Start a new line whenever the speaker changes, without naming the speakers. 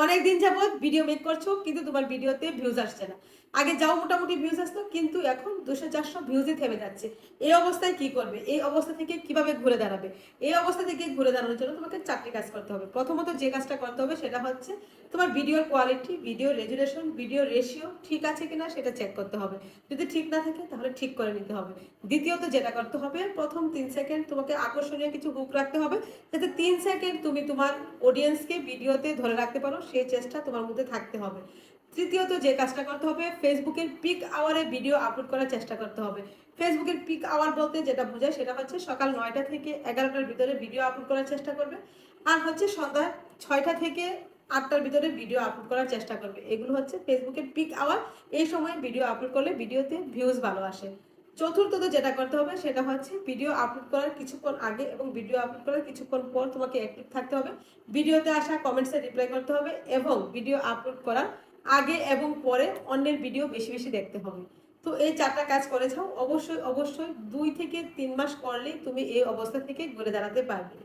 অনেক দিন যাবত ভিডিও মেক করছো কিন্তু তোমার ভিডিওতে ভিউজ আসছে না। আগে যাও মোটামুটি ভিউজ আসতো কিন্তু এখন 200-400 ভিউজই থেমে যাচ্ছে। এই অবস্থায় কি করবে? এই অবস্থা থেকে কিভাবে ঘুরে দাঁড়াবে? এই অবস্থা থেকে ঘুরে দাঁড়ানোর জন্য তোমাকে 4টি কাজ করতে হবে। প্রথমত যে কাজটা করতে হবে সেটা হচ্ছে তোমার ভিডিওর quality, video resolution, video ratio ঠিক আছে কিনা সেটা চেক করতে হবে। যদি ঠিক না থাকে তাহলে ঠিক করে নিতে হবে। দ্বিতীয়ত যেটা করতে হবে, প্রথম 3 সেকেন্ড তোমাকে আকর্ষণীয় কিছু হুক রাখতে হবে যাতে 3 সেকেন্ড তুমি তোমার অডিয়েন্সকে ভিডিওতে ধরে রাখতে পারো, সেই চেষ্টা তোমার মধ্যে থাকতে হবে। তৃতীয়ত যে কাজটা করতে হবে, ফেসবুকের পিক আওয়ারে ভিডিও আপলোড করার চেষ্টা করতে হবে। ফেসবুকের পিক আওয়ার বলতে যেটা বোঝায় সেটা হচ্ছে সকাল 9টা থেকে 11টার ভিতরে ভিডিও আপলোড করার চেষ্টা করবে, আর হচ্ছে সন্ধ্যা 6টা থেকে 8টার ভিতরে ভিডিও আপলোড করার চেষ্টা করবে। এগুলো হচ্ছে ফেসবুকের পিক আওয়ার। এই সময় ভিডিও আপলোড করলে ভিডিওতে ভিউজ ভালো আসে। চতুর্থত যেটা করতে হবে সেটা হচ্ছে ভিডিও আপলোড করার কিছুক্ষণ আগে এবং ভিডিও আপলোড করার কিছুক্ষণ পর তোমাকে অ্যাক্টিভ থাকতে হবে। ভিডিওতে আসা কমেন্টসে রিপ্লাই করতে হবে এবং ভিডিও আপলোড করার আগে এবং পরে অন্যের ভিডিও বেশি বেশি দেখতে হবে। তো এই 4টা কাজ করে যাও, অবশ্যই অবশ্যই 2 থেকে 3 মাস করলেই তুমি এই অবস্থা থেকে ঘুরে দাঁড়াতে পারবে।